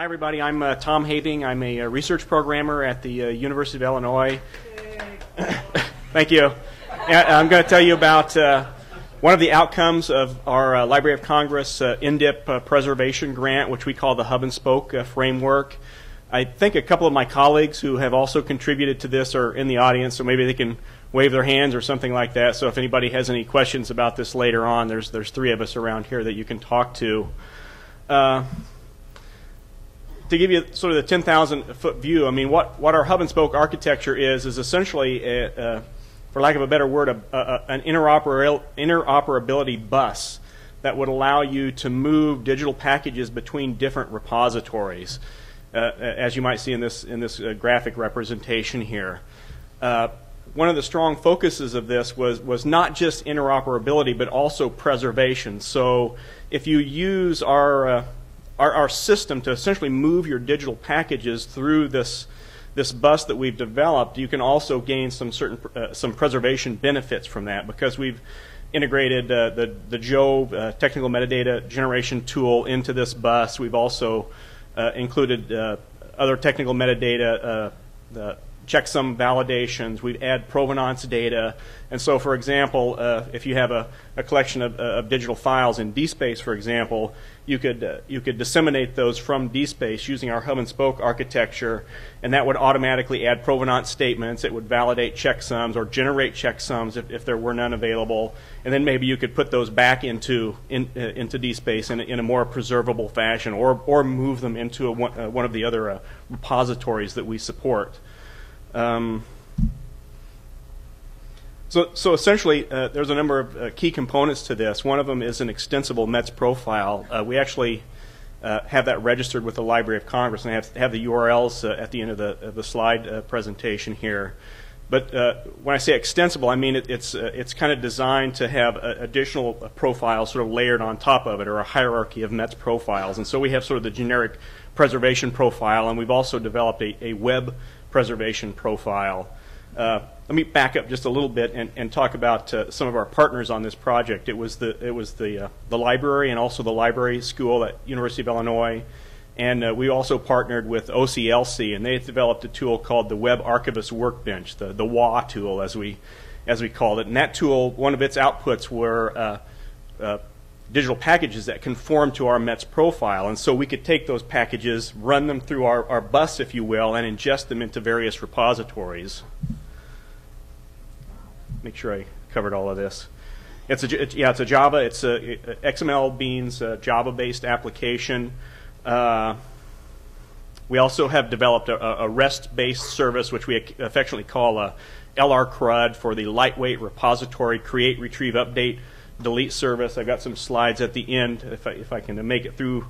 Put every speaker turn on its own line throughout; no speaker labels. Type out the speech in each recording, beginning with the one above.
Hi everybody, I'm Tom Having. I'm a research programmer at the University of Illinois. Thank you. I'm going to tell you about one of the outcomes of our Library of Congress INDIP preservation grant, which we call the Hub and Spoke framework. I think a couple of my colleagues who have also contributed to this are in the audience, so maybe they can wave their hands or something like that. So if anybody has any questions about this later on, there's three of us around here that you can talk to. To give you sort of the 10,000-foot view, I mean, what our hub and spoke architecture is essentially, for lack of a better word, an interoperability bus that would allow you to move digital packages between different repositories, as you might see in this graphic representation here. One of the strong focuses of this was not just interoperability, but also preservation. So if you use our system to essentially move your digital packages through this bus that we've developed, you can also gain some preservation benefits from that, because we've integrated the Jove technical metadata generation tool into this bus. We've also included other technical metadata, checksum validations. We've added provenance data. And so, for example, if you have a collection of digital files in DSpace, for example, you could disseminate those from DSpace using our hub and spoke architecture, and that would automatically add provenance statements. It would validate checksums or generate checksums if there were none available, and then maybe you could put those back into DSpace in a more preservable fashion, or move them into one of the other repositories that we support. So essentially, there's a number of key components to this. One of them is an extensible METS profile. We actually have that registered with the Library of Congress, and I have the URLs at the end of the slide presentation here. But when I say extensible, I mean it's kind of designed to have additional profiles sort of layered on top of it, or a hierarchy of METS profiles. And so we have sort of the generic preservation profile, and we've also developed a web preservation profile. Let me back up just a little bit and talk about some of our partners on this project. It was the library, and also the library school at University of Illinois, and we also partnered with OCLC, and they developed a tool called the Web Archivist Workbench, the WA tool as we called it. And that tool, one of its outputs were digital packages that conform to our METS profile, and so we could take those packages, run them through our bus, if you will, and ingest them into various repositories. Make sure I covered all of this. It's a Java. It's a XML Beans Java-based application. We also have developed a REST-based service, which we affectionately call a LRCRUD, for the lightweight repository create, retrieve, update, delete service. I've got some slides at the end if I can make it through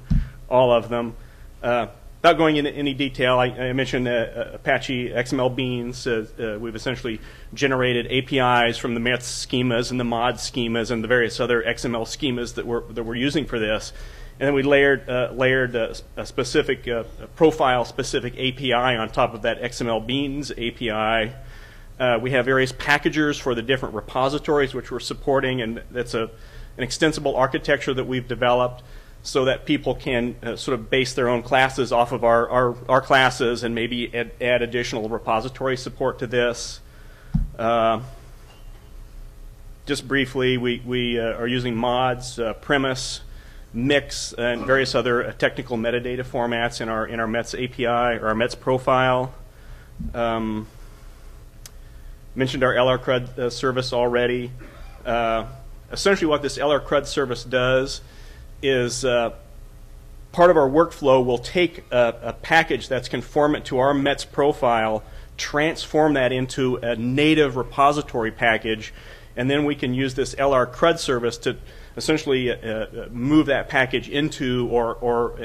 all of them. Without going into any detail, I mentioned Apache XML Beans. We've essentially generated APIs from the METS schemas and the mod schemas and the various other XML schemas that we're using for this. And then we layered a specific profile-specific API on top of that XML Beans API. We have various packagers for the different repositories which we're supporting, and that's an extensible architecture that we've developed so that people can sort of base their own classes off of our classes, and maybe add additional repository support to this. Just briefly, we are using mods, premise, mix, and various other technical metadata formats in our METS API, or our METS profile. Mentioned our LRCRUD service already. Essentially what this LRCRUD service does is part of our workflow will take a package that's conformant to our METS profile, transform that into a native repository package, and then we can use this LRCRUD service to essentially move that package into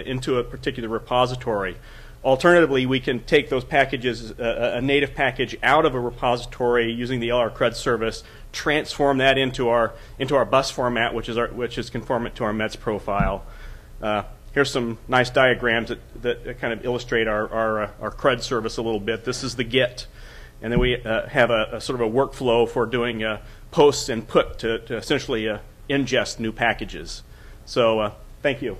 into a particular repository. Alternatively, we can take those packages, a native package, out of a repository using the LRCRUD service, transform that into our bus format, which is conformant to our METS profile. Here's some nice diagrams that kind of illustrate our CRUD service a little bit. This is the get, and then we have a sort of a workflow for doing posts and put to essentially ingest new packages. So thank you.